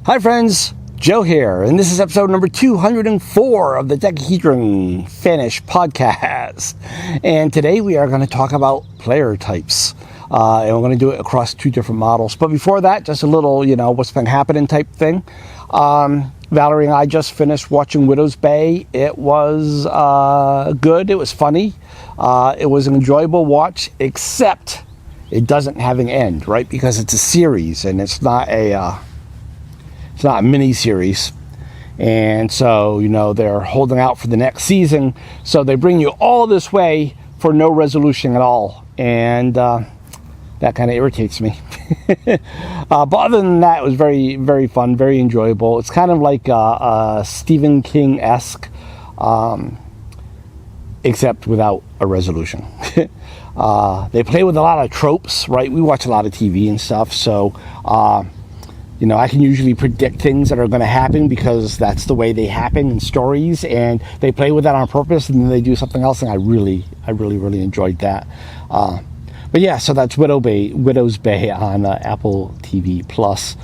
Hi friends, Joe here, and this is episode number 204 of the Decahedron Finish podcast. And today we are going to talk about player types, and we're going to do it across two different models. But before that, just a little, what's been happening type thing. Valerie and I just finished watching Widow's Bay. It was good, it was funny, it was an enjoyable watch, except it doesn't have an end, right? Because it's a series, and it's not a mini series, and so they're holding out for the next season, so they bring you all this way for no resolution at all, and that kind of irritates me. But other than that, it was very, very fun, very enjoyable. It's kind of like a Stephen King-esque, except without a resolution. They play with a lot of tropes, right? We watch a lot of TV and stuff, so I can usually predict things that are going to happen because that's the way they happen in stories, and they play with that on purpose, and then they do something else, and I really enjoyed that. But yeah, so that's Widow's Bay on Apple TV Plus.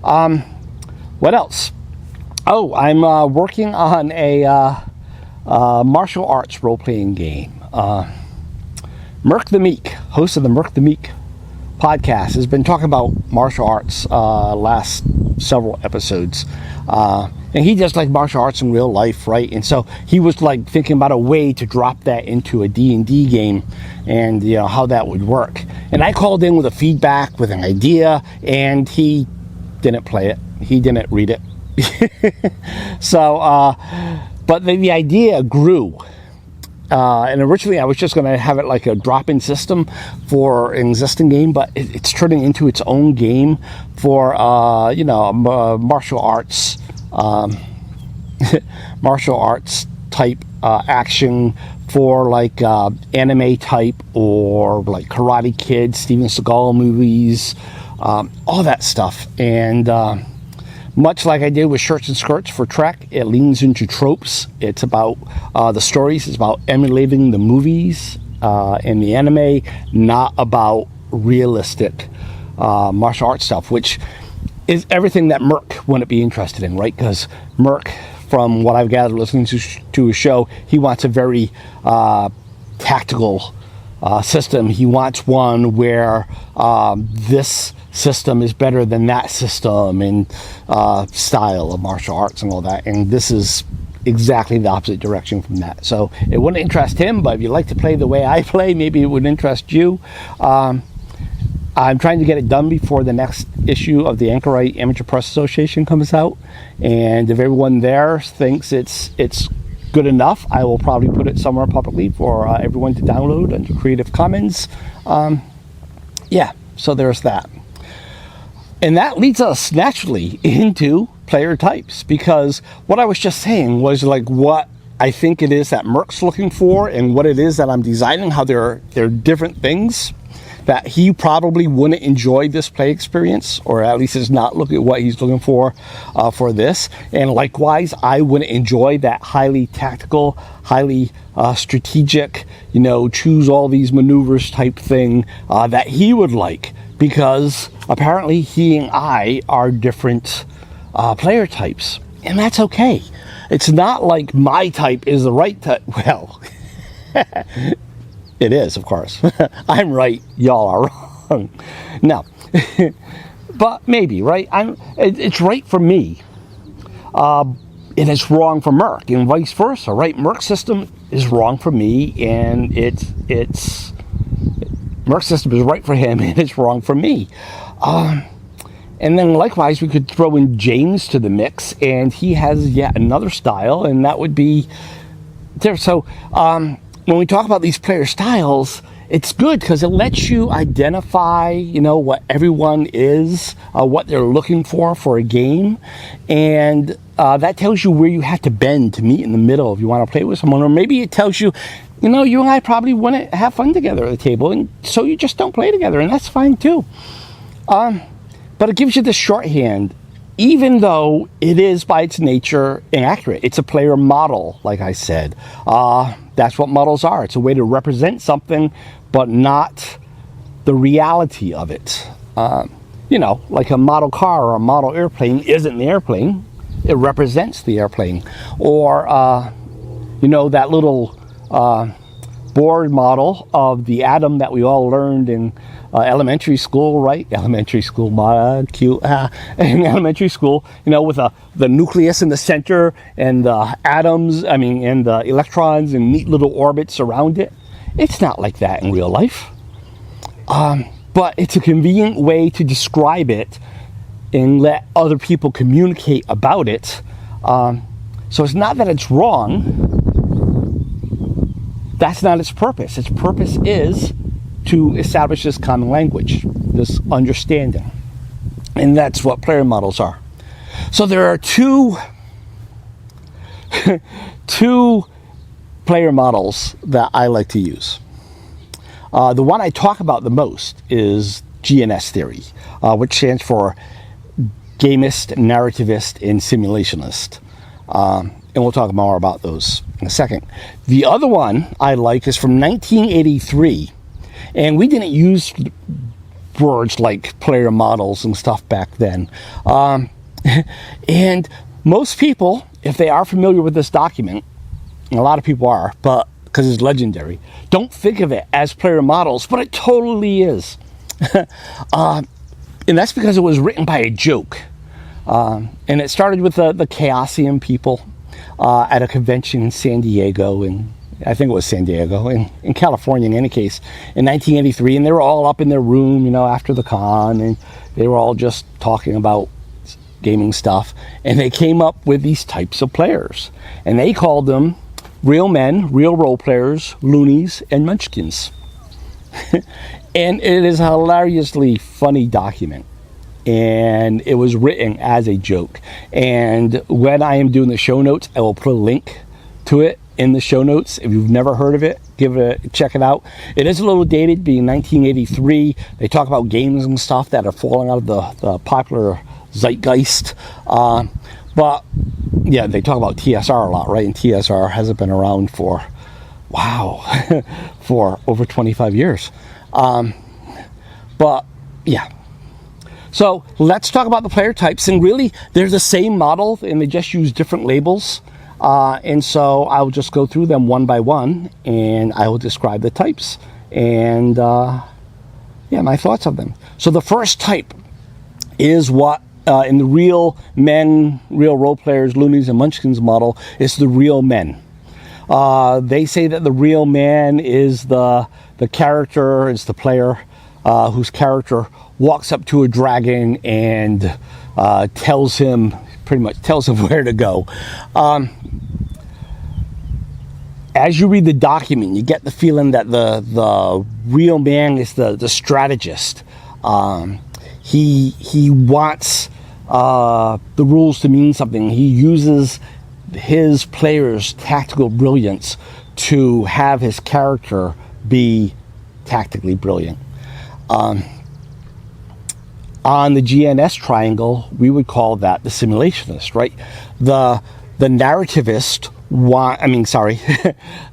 What else? Oh, I'm working on a martial arts role-playing game. Merc the Meek, host of the Merc the Meek podcast, has been talking about martial arts last several episodes, and he does like martial arts in real life, right? And so he was like thinking about a way to drop that into a D&D game, and how that would work. And I called in with a feedback, with an idea, and he didn't play it, he didn't read it. So but the idea grew. And originally I was just going to have it like a drop-in system for an existing game, but it's turning into its own game for, martial arts type action for like anime type, or like Karate Kid, Steven Seagal movies, all that stuff. And much like I did with Shirts and Skirts for Trek, it leans into tropes. It's about the stories. It's about emulating the movies and the anime, not about realistic martial arts stuff, which is everything that Merc wouldn't be interested in, right? Because Merc, from what I've gathered listening to his show, he wants a very tactical system. He wants one where this system is better than that system, and style of martial arts and all that. And this is exactly the opposite direction from that. So it wouldn't interest him, but if you like to play the way I play, maybe it would interest you. I'm trying to get it done before the next issue of the Anchorite Amateur Press Association comes out, and if everyone there thinks it's good enough, I will probably put it somewhere publicly for everyone to download under Creative Commons. So there's that. And that leads us naturally into player types, because what I was just saying was like what I think it is that Merc's looking for, and what it is that I'm designing, how they're different things that he probably wouldn't enjoy this play experience, or at least is not looking at what he's looking for this. And likewise, I wouldn't enjoy that highly tactical, highly strategic, choose all these maneuvers type thing that he would like, because apparently he and I are different player types, and that's okay. It's not like my type is the right type. Well, it is, of course. I'm right, y'all are wrong. No, but maybe, right? It's right for me, and it's wrong for Merc, and vice versa, right? Merc's system is wrong for me, and it's Merc's system is right for him, and it's wrong for me. And then likewise, we could throw in James to the mix, and he has yet another style, and that would be there. So when we talk about these player styles, it's good because it lets you identify, what everyone is, what they're looking for a game, and that tells you where you have to bend to meet in the middle if you want to play with someone. Or maybe it tells you, you and I probably wouldn't have fun together at the table, and so you just don't play together, and that's fine too. But it gives you the shorthand, even though it is by its nature inaccurate. It's a player model, like I said. That's what models are. It's a way to represent something, but not the reality of it. you know, like a model car or a model airplane isn't the airplane. It represents the airplane. Or, you know, that little board model of the atom that we all learned in elementary school, right? Elementary school, cute. In elementary school, you know, with the nucleus in the center and the atoms, and the electrons and neat little orbits around it. It's not like that in real life. But it's a convenient way to describe it and let other people communicate about it. So it's not that it's wrong. That's not its purpose. Its purpose is to establish this common language, this understanding. And that's what player models are. So there are two player models that I like to use. The one I talk about the most is GNS Theory, which stands for Gamist, Narrativist, and Simulationist. And we'll talk more about those in a second. The other one I like is from 1983. And we didn't use words like player models and stuff back then. And most people, if they are familiar with this document, and a lot of people are, but because it's legendary, don't think of it as player models, but it totally is. And that's because it was written by a joke. And it started with the Chaosium people at a convention in San Diego, and I think it was San Diego, in California in any case, in 1983. And they were all up in their room, you know, after the con, and they were all just talking about gaming stuff. And they came up with these types of players. And they called them real men, real role players, Loonies, and Munchkins. And it is a hilariously funny document. And it was written as a joke. And when I am doing the show notes, I will put a link to it in the show notes. If you've never heard of it, check it out. It is a little dated, being 1983. They talk about games and stuff that are falling out of the popular zeitgeist. But yeah, they talk about TSR a lot, right? And TSR hasn't been around for, wow, for over 25 years. But yeah. So let's talk about the player types. And really, they're the same model, and they just use different labels. And so I'll just go through them one by one, and I will describe the types and my thoughts on them. So the first type is what in the real men, real role players, Loonies and Munchkins model is the real men. They say that the real man is the character, is the player whose character walks up to a dragon and tells him where to go. As you read the document, you get the feeling that the real man is the strategist. He wants the rules to mean something. He uses his players' tactical brilliance to have his character be tactically brilliant. On the GNS triangle, we would call that the simulationist, right? The narrativist,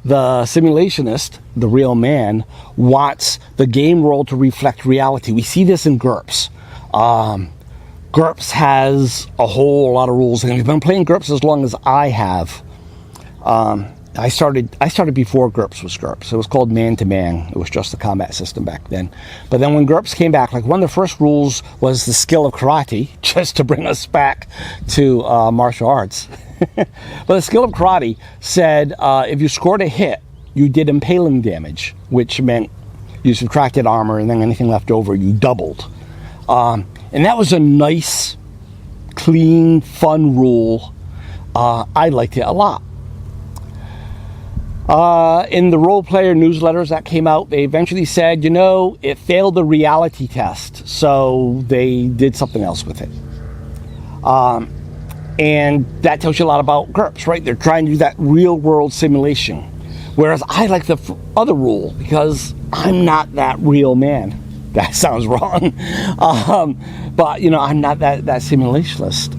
the simulationist, the real man, wants the game world to reflect reality. We see this in GURPS. GURPS has a whole lot of rules, and I've been playing GURPS as long as I have. I started before GURPS was GURPS. It was called man-to-man. It was just a combat system back then. But then when GURPS came back, like one of the first rules was the skill of karate, just to bring us back to martial arts. But the skill of karate said if you scored a hit, you did impaling damage, which meant you subtracted armor, and then anything left over, you doubled. And that was a nice, clean, fun rule. I liked it a lot. In the role player newsletters that came out, they eventually said, it failed the reality test, so they did something else with it. And that tells you a lot about GURPS, right? They're trying to do that real-world simulation. Whereas I like the other rule, because I'm not that real man. That sounds wrong. But, I'm not that simulationist.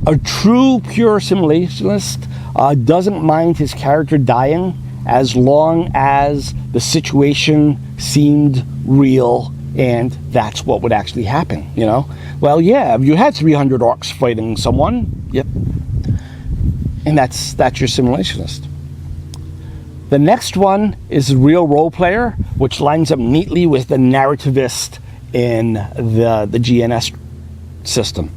A true, pure simulationist doesn't mind his character dying as long as the situation seemed real And that's what would actually happen, you know? Well, yeah, you had 300 orcs fighting someone. Yep. And that's your simulationist. The next one is the real role player, which lines up neatly with the narrativist in the GNS system.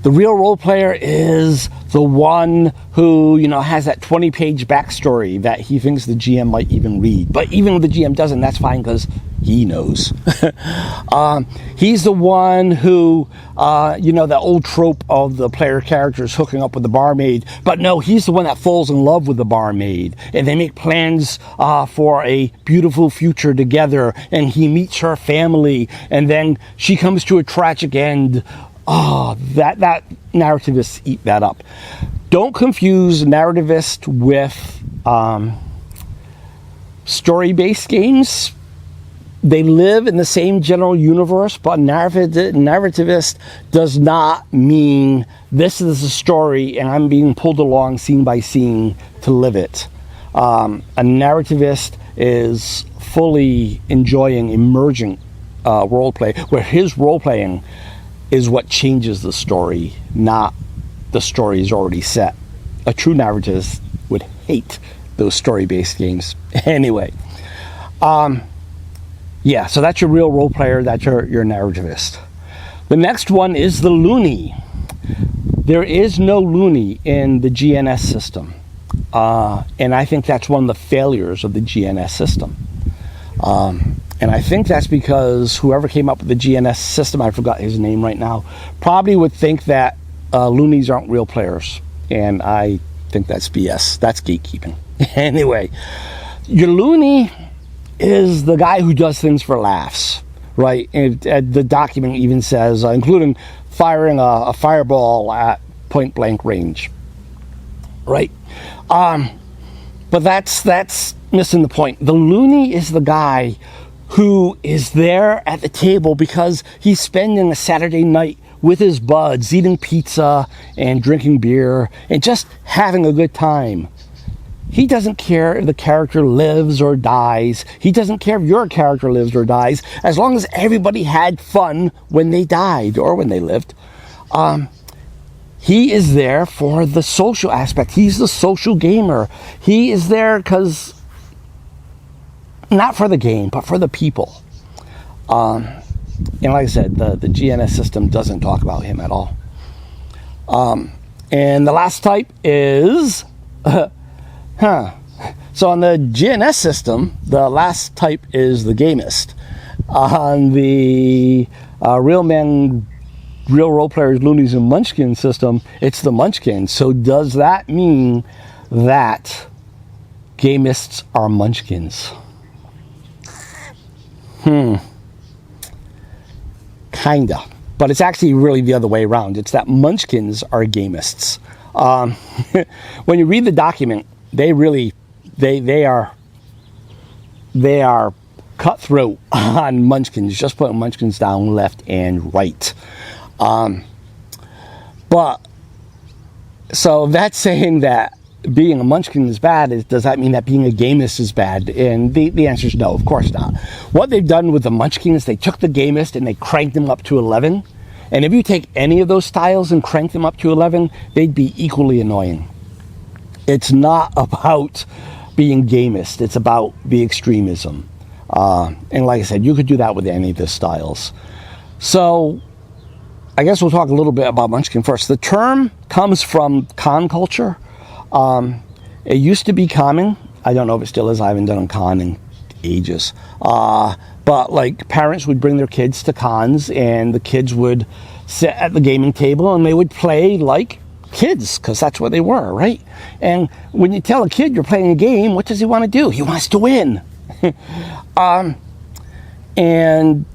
The real role player is the one who, you know, has that 20-page backstory that he thinks the GM might even read. But even if the GM doesn't, that's fine because he knows. He's the one who, you know, that old trope of the player characters hooking up with the barmaid. But no, he's the one that falls in love with the barmaid. And they make plans for a beautiful future together. And he meets her family. And then she comes to a tragic end. Oh, that narrativists eat that up. Don't confuse narrativist with story-based games. They live in the same general universe, but narrativist does not mean this is a story and I'm being pulled along scene by scene to live it. A narrativist is fully enjoying emergent role-play, where his role-playing is what changes the story, not the story is already set. A true narrativist would hate those story-based games. Anyway, yeah, so that's your real role player, that's your narrativist. The next one is the Looney. There is no Looney in the GNS system. And I think that's one of the failures of the GNS system. And I think that's because whoever came up with the GNS system, I forgot his name right now, probably would think that Loonies aren't real players. And I think that's BS. That's gatekeeping. Anyway, your Looney is the guy who does things for laughs, right? And the document even says, including firing a fireball at point blank range, right? But that's missing the point. The Looney is the guy who is there at the table because he's spending a Saturday night with his buds, eating pizza and drinking beer and just having a good time. He doesn't care if the character lives or dies. He doesn't care if your character lives or dies, as long as everybody had fun when they died or when they lived. He is there for the social aspect. He's the social gamer. He is there because not for the game, but for the people. And like I said, the GNS system doesn't talk about him at all. And the last type is... So on the GNS system, the last type is the Gamist. On the Real Role Players, Loonies, and Munchkins system, it's the Munchkins. So does that mean that Gamists are Munchkins? Kinda. But it's actually really the other way around. It's that Munchkins are Gamists. When you read the document, they are cutthroat on Munchkins, just putting Munchkins down left and right. But so that's saying that being a Munchkin is bad. Does that mean that being a Gamist is bad? And the answer is no, of course not. What they've done with the Munchkin is they took the Gamist and they cranked them up to 11. And if you take any of those styles and crank them up to 11, they'd be equally annoying. It's not about being Gamist. It's about the extremism. And like I said, you could do that with any of the styles. So I guess we'll talk a little bit about Munchkin first. The term comes from con culture. It used to be common. I don't know if it still is. I haven't done a con in ages. But like parents would bring their kids to cons and the kids would sit at the gaming table and they would play like kids because that's what they were, right? And when you tell a kid you're playing a game, what does he want to do? He wants to win. And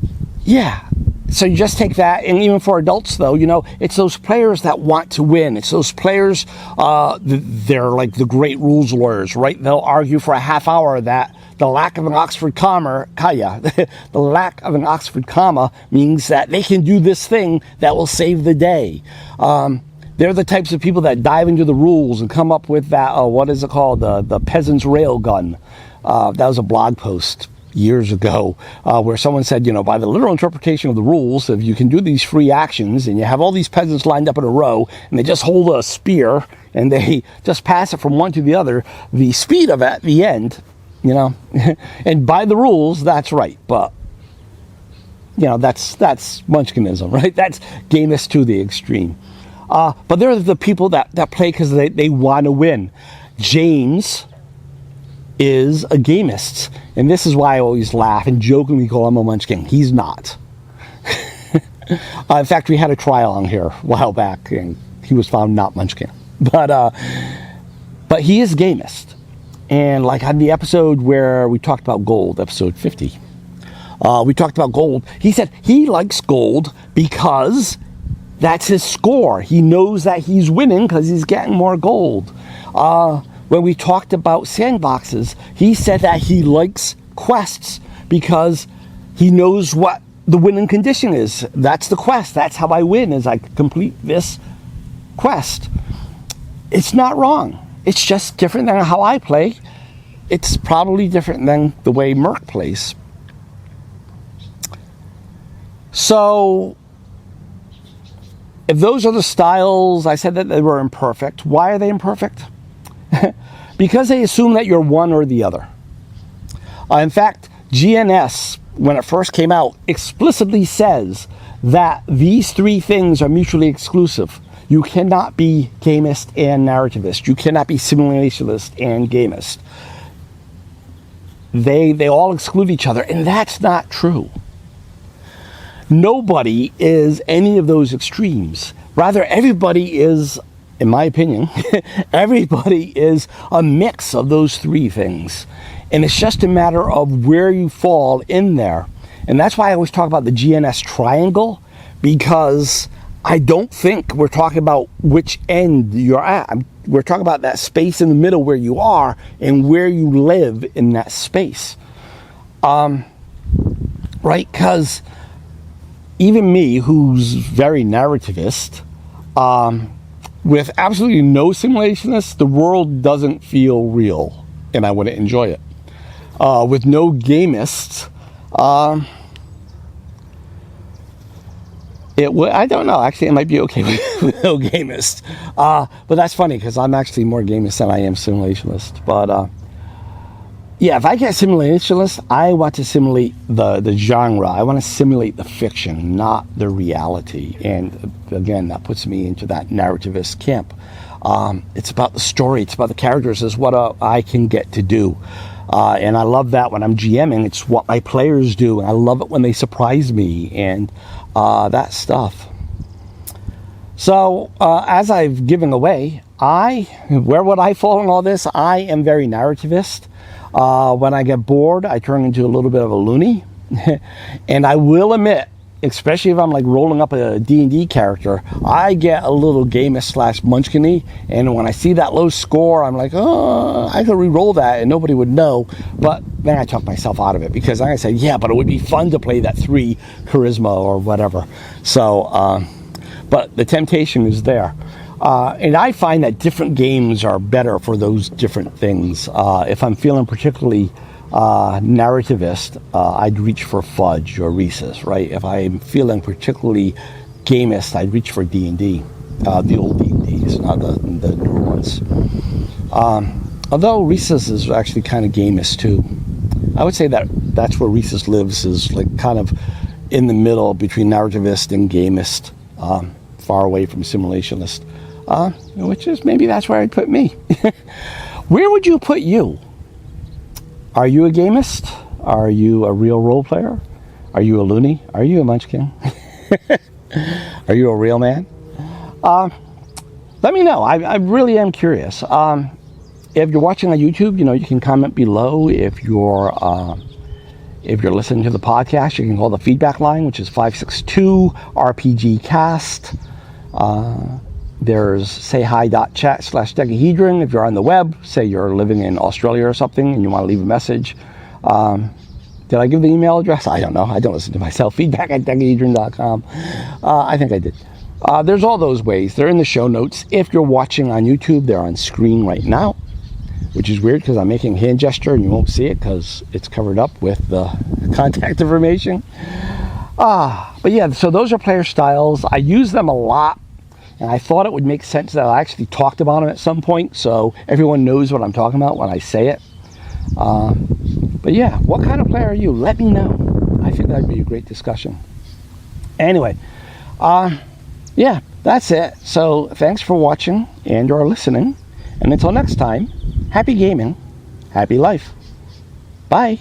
yeah, so you just take that, and even for adults though, you know, it's those players that want to win. It's those players, they're like the great rules lawyers, right? They'll argue for a half hour that the lack of an Oxford comma, the lack of an Oxford comma means that they can do this thing that will save the day. They're the types of people that dive into the rules and come up with that, what is it called? The peasant's rail gun. That was a blog post years ago, where someone said, by the literal interpretation of the rules, if you can do these free actions and you have all these peasants lined up in a row and they just hold a spear and they just pass it from one to the other, the speed of it at the end, and by the rules, that's right. But, that's Munchkinism, right? That's Gamist to the extreme. But there are the people that play because they want to win. James is a Gamist, and this is why I always laugh and jokingly call him a Munchkin. He's not. In fact, we had a trial on here a while back, and he was found not Munchkin. But he is Gamist. And like on the episode where we talked about gold, episode 50, we talked about gold. He said he likes gold because that's his score. He knows that he's winning because he's getting more gold. When we talked about sandboxes, he said that he likes quests because he knows what the winning condition is. That's the quest. That's how I win, is I complete this quest. It's not wrong. It's just different than how I play. It's probably different than the way Merc plays. So, if those are the styles, I said that they were imperfect. Why are they imperfect? Because they assume that you're one or the other. In fact, GNS, when it first came out, explicitly says that these three things are mutually exclusive. You cannot be Gamist and Narrativist. You cannot be Simulationist and Gamist. They all exclude each other, and that's not true. Nobody is any of those extremes. Rather, everybody is, in my opinion, everybody is a mix of those three things. And it's just a matter of where you fall in there. And that's why I always talk about the GNS triangle, because I don't think we're talking about which end you're at. We're talking about that space in the middle where you are and where you live in that space. Right? Because even me, who's very narrativist, with absolutely no simulationists, the world doesn't feel real, and I wouldn't enjoy it. With no Gamists, I don't know. Actually, it might be okay with no Gamist. But that's funny because I'm actually more Gamist than I am Simulationist. But yeah, if I get Simulationist, I want to simulate the genre. I want to simulate the fiction, not the reality. And again, that puts me into that narrativist camp. It's about the story. It's about the characters. It's what I can get to do. And I love that when I'm GMing. It's what my players do. And I love it when they surprise me and that stuff. So, as I've given away, where would I fall in all this? I am very narrativist. When I get bored, I turn into a little bit of a loony. And I will admit, especially if I'm like rolling up a D&D character, I get a little Gamist/Munchkin-y, and when I see that low score, I'm like, oh, I could re-roll that and nobody would know. But then I talk myself out of it because I say, yeah, but it would be fun to play that 3 charisma or whatever. So, but the temptation is there. And I find that different games are better for those different things. If I'm feeling particularly narrativist, I'd reach for Fudge or Rhesus, right? If I'm feeling particularly Gamist, I'd reach for D&D, the old D&Ds, not the newer ones. Although Rhesus is actually kind of Gamist too. I would say that's where Rhesus lives, is like kind of in the middle between narrativist and Gamist, far away from Simulationist, which is maybe that's where I'd put me. Where would you put you? Are you a Gamist? Are you a real role player? Are you a loony? Are you a Munchkin? Are you a real man? Let me know. I really am curious. If you're watching on YouTube, you can comment below. If you're listening to the podcast, you can call the feedback line, which is 562-RPG-CAST. There's sayhi.chat/decahedron. If you're on the web, say you're living in Australia or something and you want to leave a message. Did I give the email address? I don't know. I don't listen to myself. Feedback@decahedron.com. I think I did. There's all those ways. They're in the show notes. If you're watching on YouTube, they're on screen right now. which is weird because I'm making a hand gesture and you won't see it because it's covered up with the contact information. But yeah, so those are player styles. I use them a lot, and I thought it would make sense that I actually talked about them at some point so everyone knows what I'm talking about when I say it. But yeah, what kind of player are you? Let me know. I think that'd be a great discussion. Anyway, yeah, that's it. So thanks for watching and or listening. And until next time, happy gaming, happy life. Bye.